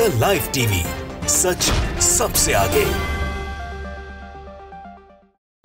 The live TV, सच सबसे आगे।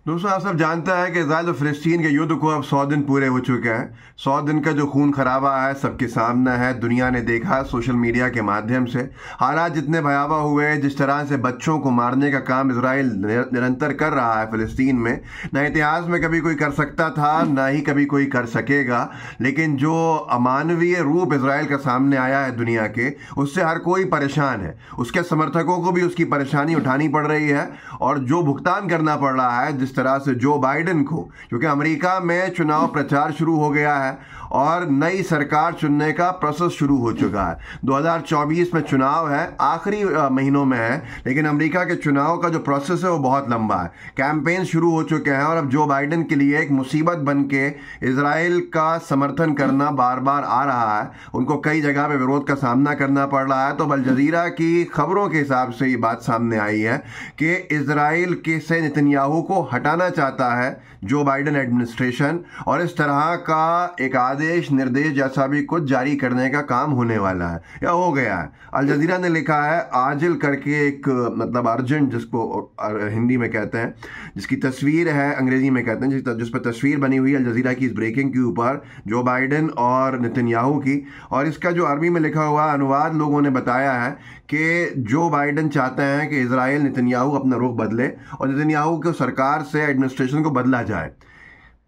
दोस्तों, आप सब जानते हैं कि इजराइल और फिलिस्तीन के युद्ध को अब 100 दिन पूरे हो चुके हैं। 100 दिन का जो खून खराबा है सबके सामने है, दुनिया ने देखा सोशल मीडिया के माध्यम से। हालात जितने भयावह हुए, जिस तरह से बच्चों को मारने का काम इजराइल निरंतर कर रहा है फिलिस्तीन में, न इतिहास में कभी कोई कर सकता था, न ही कभी कोई कर सकेगा। लेकिन जो अमानवीय रूप इजराइल का सामने आया है दुनिया के, उससे हर कोई परेशान है। उसके समर्थकों को भी उसकी परेशानी उठानी पड़ रही है और जो भुगतान करना पड़ रहा है जिस तरह से जो बाइडेन को, क्योंकि अमेरिका में चुनाव प्रचार शुरू हो गया है और नई सरकार चुनने का प्रोसेस शुरू हो चुका है। 2024 में चुनाव है, आखिरी महीनों में है, लेकिन अमेरिका के चुनाव का जो प्रोसेस है वो बहुत लंबा है। कैंपेन शुरू हो चुके हैं और अब जो बाइडेन के लिए एक मुसीबत बन के इजराइल का समर्थन करना बार बार आ रहा है। उनको कई जगह पे विरोध का सामना करना पड़ रहा है। तो अल जजीरा की खबरों के हिसाब से ये बात सामने आई है कि इजराइल के से नेतन्याहू को हटाना चाहता है जो बाइडेन एडमिनिस्ट्रेशन, और इस तरह का एक आदेश निर्देश जैसा भी कुछ जारी करने का काम होने वाला है या हो गया है। अल जजीरा ने लिखा है आजिल करके, एक मतलब अर्जेंट जिसको हिंदी में कहते हैं, जिसकी तस्वीर है अंग्रेजी में कहते हैं, जिस पर तस्वीर बनी हुई है अल जजीरा की इस ब्रेकिंग के ऊपर, जो बाइडेन और नेतन्याहू की। और इसका जो अरबी में लिखा हुआ अनुवाद लोगों ने बताया है कि जो बाइडेन चाहते हैं कि इजराइल नेतन्याहू अपना रुख बदले और नेतन्याहू को सरकार से एडमिनिस्ट्रेशन को बदला जाए।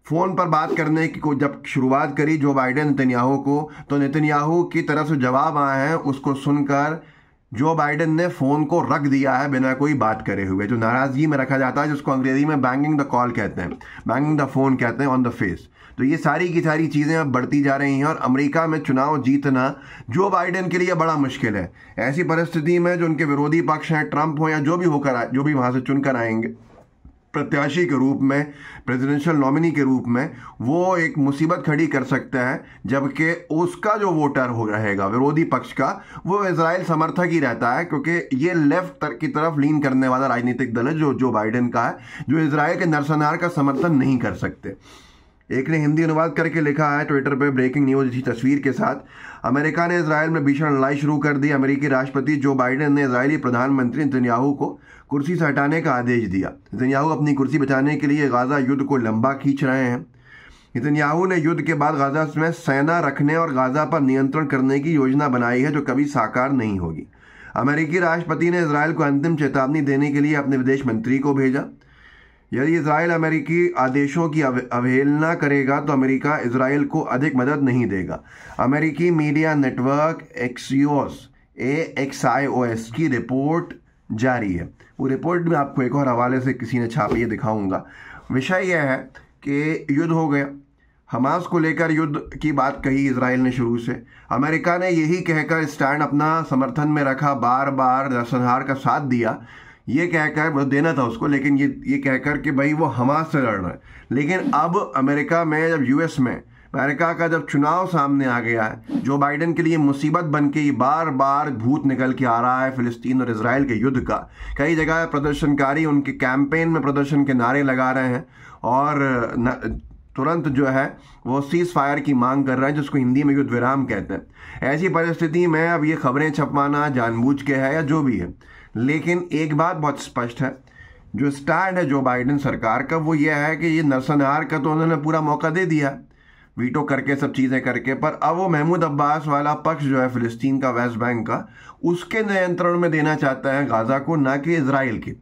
फोन पर बात करने की जब शुरुआत करी जो बाइडेन नेतन्याहू को, तो नेतन्याहू की तरफ से जवाब आए हैं, उसको सुनकर जो बाइडेन ने फोन को रख दिया है बिना कोई बात करे हुए, जो नाराजगी में रखा जाता है, जिसको अंग्रेजी में बैंगिंग द कॉल कहते हैं, बैंगिंग द फोन कहते हैं, ऑन द फेस। तो ये सारी की सारी चीजें अब बढ़ती जा रही हैं और अमेरिका में चुनाव जीतना जो बाइडेन के लिए बड़ा मुश्किल है। ऐसी परिस्थिति में जो उनके विरोधी पक्ष हैं, ट्रंप हो या जो भी होकर जो भी वहां से चुनकर आएंगे प्रत्याशी के रूप में, प्रेसिडेंशियल नॉमिनी के रूप में, वो एक मुसीबत खड़ी कर सकता है, जबकि उसका जो वोटर हो रहेगा विरोधी पक्ष का, वो इजराइल समर्थक ही रहता है, क्योंकि ये लेफ्ट की तरफ लीन करने वाला राजनीतिक दल है जो बाइडेन का है, जो इजराइल के नरसंहार का समर्थन नहीं कर सकते। एक ने हिंदी अनुवाद करके लिखा है ट्विटर पे ब्रेकिंग न्यूज इसी तस्वीर के साथ, अमेरिका ने इजराइल में भीषण लड़ाई शुरू कर दी। अमेरिकी राष्ट्रपति जो बाइडेन ने इजरायली प्रधानमंत्री नेतन्याहू को कुर्सी से हटाने का आदेश दिया। नेतन्याहू अपनी कुर्सी बचाने के लिए गाजा युद्ध को लंबा खींच रहे हैं। नेतन्याहू ने युद्ध के बाद गाजा में सेना रखने और गाजा पर नियंत्रण करने की योजना बनाई है जो कभी साकार नहीं होगी। अमेरिकी राष्ट्रपति ने इजराइल को अंतिम चेतावनी देने के लिए अपने विदेश मंत्री को भेजा। यदि इजराइल अमेरिकी आदेशों की अवहेलना करेगा तो अमेरिका इजराइल को अधिक मदद नहीं देगा। अमेरिकी मीडिया नेटवर्क AXIOS की रिपोर्ट जारी है। वो रिपोर्ट में आपको एक और हवाले से किसी ने छापी है, दिखाऊंगा। विषय यह है कि युद्ध हो गया, हमास को लेकर युद्ध की बात कही इजराइल ने शुरू से। अमेरिका ने यही कहकर स्टैंड अपना समर्थन में रखा, बार बार नरसंहार का साथ दिया, ये कहकर देना था उसको, लेकिन ये कहकर कि भाई वो हमास से लड़ रहा है। लेकिन अब अमेरिका में जब यूएस में अमेरिका का जब चुनाव सामने आ गया है, जो बाइडेन के लिए मुसीबत बन के ये बार बार भूत निकल के आ रहा है फिलिस्तीन और इजराइल के युद्ध का। कई जगह प्रदर्शनकारी उनके कैंपेन में प्रदर्शन के नारे लगा रहे हैं और तुरंत जो है वो सीज फायर की मांग कर रहे हैं, जिसको हिंदी में युद्ध विराम कहते हैं। ऐसी परिस्थिति में अब ये खबरें छपवाना जानबूझ के है या जो भी है, लेकिन एक बात बहुत स्पष्ट है, जो स्टैंड है जो बाइडेन सरकार का, वो ये है कि ये नरसंहार का तो उन्होंने पूरा मौका दे दिया वीटो करके, सब चीज़ें करके, पर अब वो महमूद अब्बास वाला पक्ष जो है फिलिस्तीन का, वेस्ट बैंक का, उसके नियंत्रण में देना चाहता है गाजा को, ना कि इजराइल के।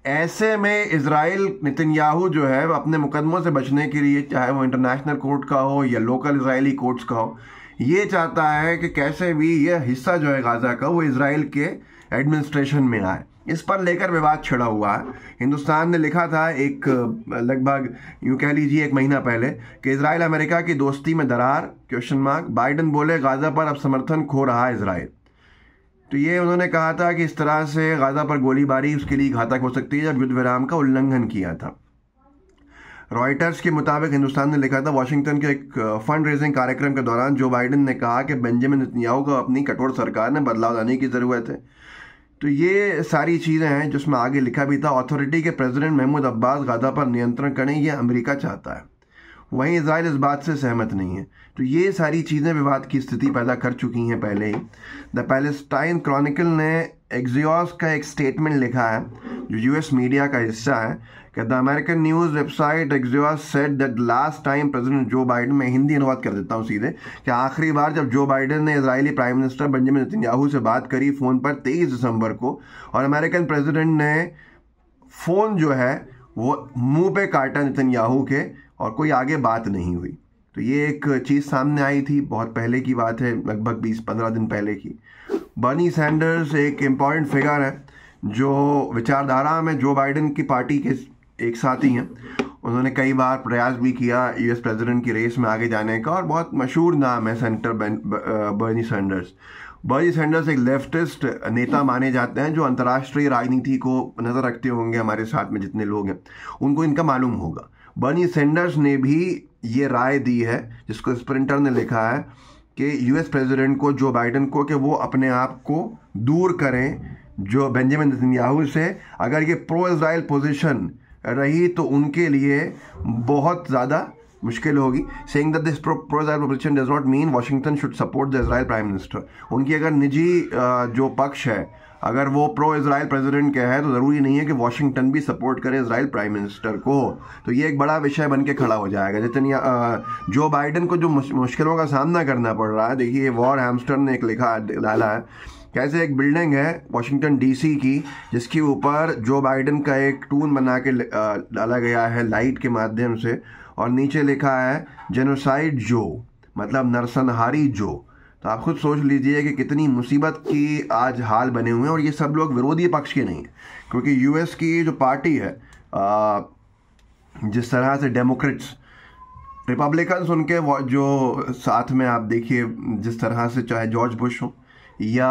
ऐसे में इजराइल नेतन्याहू जो है अपने मुकदमों से बचने के लिए, चाहे वो इंटरनेशनल कोर्ट का हो या लोकल इजरायली कोर्ट्स का हो, ये चाहता है कि कैसे भी ये हिस्सा जो है गाजा का वो इजराइल के एडमिनिस्ट्रेशन में आए। इस पर लेकर विवाद छिड़ा हुआ है। हिंदुस्तान ने लिखा था एक लगभग यूं कह लीजिए 1 महीना पहले कि इजराइल अमेरिका की दोस्ती में दरार, क्वेश्चन मार्क। बाइडेन बोले गाजा पर अब समर्थन खो रहा है इजराइल। तो ये उन्होंने कहा था कि इस तरह से गाजा पर गोलीबारी उसके लिए घातक हो सकती है जब युद्ध विराम का उल्लंघन किया था। रॉयटर्स के मुताबिक हिंदुस्तान ने लिखा था वाशिंगटन के एक फंड रेजिंग कार्यक्रम के दौरान जो बाइडेन ने कहा कि बेंजामिन नेतन्याहू को अपनी कठोर सरकार में बदलाव लाने की ज़रूरत है। तो ये सारी चीज़ें हैं जिसमें आगे लिखा भी था, अथॉरिटी के प्रेसिडेंट महमूद अब्बास गाजा पर नियंत्रण करें, ये अमेरिका चाहता है। वहीं इजराइल इस बात से सहमत नहीं है। तो ये सारी चीज़ें विवाद की स्थिति पैदा कर चुकी हैं पहले ही। द पैलेस्टाइन क्रॉनिकल ने एक्सियोस का एक स्टेटमेंट लिखा है जो यूएस मीडिया का हिस्सा है कि the American news website Axios said that last time president जो बाइडन, मैं हिंदी अनुवाद कर देता हूँ सीधे, कि आखिरी बार जब जो बाइडन ने Israeli prime minister Benjamin Netanyahu से बात करी फ़ोन पर 23 दिसंबर को, और अमेरिकन प्रेसिडेंट ने फ़ोन जो है वो मुंह पे काटा नेतन्याहू के, और कोई आगे बात नहीं हुई। तो ये एक चीज़ सामने आई थी, बहुत पहले की बात है, लगभग 20-15 दिन पहले की। बर्नी सैंडर्स एक इम्पॉर्टेंट फिगर है जो विचारधारा में जो बाइडन की पार्टी के एक साथी हैं। उन्होंने कई बार प्रयास भी किया यूएस प्रेसिडेंट की रेस में आगे जाने का, और बहुत मशहूर नाम है senator Bernie Sanders. Bernie Sanders एक लेफ्टिस्ट नेता माने जाते हैं जो अंतर्राष्ट्रीय राजनीति को नज़र रखते होंगे। हमारे साथ में जितने लोग हैं उनको इनका मालूम होगा। बर्नी सैंडर्स ने भी ये राय दी है, जिसको स्प्रिंटर ने लिखा है, कि यूएस प्रेसिडेंट को, जो बाइडन को, कि वो अपने आप को दूर करें जो बेंजामिन नेतन्याहू से। अगर ये प्रो इजराइल पोजीशन रही तो उनके लिए बहुत ज़्यादा मुश्किल होगी। Saying that this pro Israel position does not mean Washington should support the Israel prime minister. उनकी अगर निजी जो पक्ष है, अगर वो प्रो इजराइल प्रेसिडेंट का है, तो ज़रूरी नहीं है कि वॉशिंगटन भी सपोर्ट करे इजराइल प्राइम मिनिस्टर को। तो ये एक बड़ा विषय बन के खड़ा हो जाएगा। जितनी जो बाइडन को जो मुश्किलों का सामना करना पड़ रहा है, देखिए वॉर हैमस्टर ने एक लिखा डाला है, कैसे एक बिल्डिंग है वॉशिंगटन डीसी की, जिसके ऊपर जो बाइडन का एक टून बना के डाला गया है लाइट के माध्यम से, और नीचे लिखा है जेनोसाइड जो, मतलब नरसंहारी जो। तो आप खुद सोच लीजिए कि कितनी मुसीबत की आज हाल बने हुए हैं, और ये सब लोग विरोधी पक्ष के नहीं हैं, क्योंकि यूएस की जो पार्टी है, जिस तरह से डेमोक्रेट्स, रिपब्लिकन्स, उनके जो साथ में आप देखिए जिस तरह से, चाहे जॉर्ज बुश हो या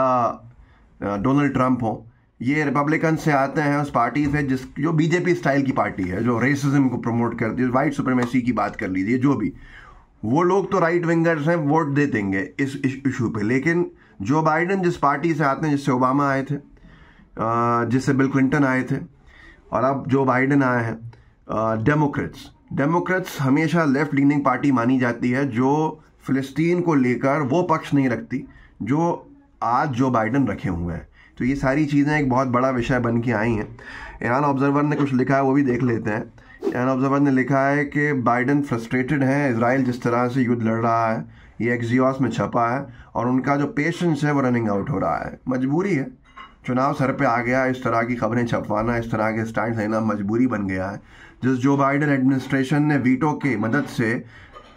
डोनाल्ड ट्रंप हो, ये रिपब्लिकन से आते हैं उस पार्टी से जो बीजेपी स्टाइल की पार्टी है, जो रेसिज्म को प्रमोट करती है, वाइट सुप्रीमेसी की बात कर लीजिए, जो भी वो लोग तो राइट विंगर्स हैं, वोट दे देंगे इस इशू पे। लेकिन जो बाइडन जिस पार्टी से आते हैं, जिससे ओबामा आए थे, जिससे बिल क्लिंटन आए थे, और अब जो बाइडन आए हैं, डेमोक्रेट्स हमेशा लेफ्ट लीनिंग पार्टी मानी जाती है, जो फिलिस्तीन को लेकर वो पक्ष नहीं रखती जो आज जो बाइडन रखे हुए हैं। तो ये सारी चीज़ें एक बहुत बड़ा विषय बन के आई हैं। ईरान ऑब्जर्वर ने कुछ लिखा है, वो भी देख लेते हैं। ईरान ऑब्जर्वर ने लिखा है कि बाइडन फ्रस्ट्रेटेड है, इजराइल जिस तरह से युद्ध लड़ रहा है, ये एक्सियोस में छपा है, और उनका जो पेशेंस है वो रनिंग आउट हो रहा है। मजबूरी है, चुनाव सर पे आ गया, इस तरह की खबरें छपवाना, इस तरह के स्टैंड लेना मजबूरी बन गया है। जिस जो बाइडन एडमिनिस्ट्रेशन ने वीटो की मदद से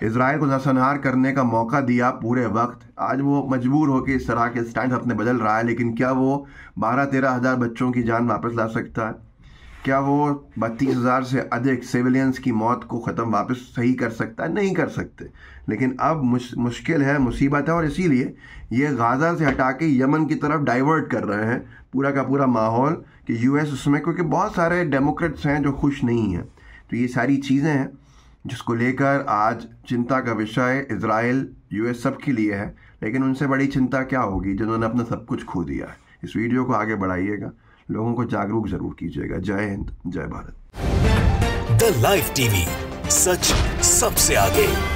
इजराइल को नरसंहार करने का मौका दिया पूरे वक्त, आज वो मजबूर होकर इस तरह के स्टैंड अपने बदल रहा है। लेकिन क्या वो 12-13 हज़ार बच्चों की जान वापस ला सकता है? क्या वो 32,000 से अधिक सिविलियंस की मौत को ख़त्म वापस सही कर सकता है? नहीं कर सकते। लेकिन अब मुश्किल है, मुसीबत है, और इसीलिए ये गाज़ा से हटा के यमन की तरफ डाइवर्ट कर रहे हैं पूरा का पूरा माहौल, कि यूएस उसमें, क्योंकि बहुत सारे डेमोक्रेट्स हैं जो खुश नहीं हैं। तो ये सारी चीज़ें हैं जिसको लेकर आज चिंता का विषय इजराइल, यूएस सब के लिए है। लेकिन उनसे बड़ी चिंता क्या होगी जिन्होंने अपना सब कुछ खो दिया है। इस वीडियो को आगे बढ़ाइएगा, लोगों को जागरूक जरूर कीजिएगा। जय हिंद, जय भारत। द लाइव टीवी, सच सबसे आगे।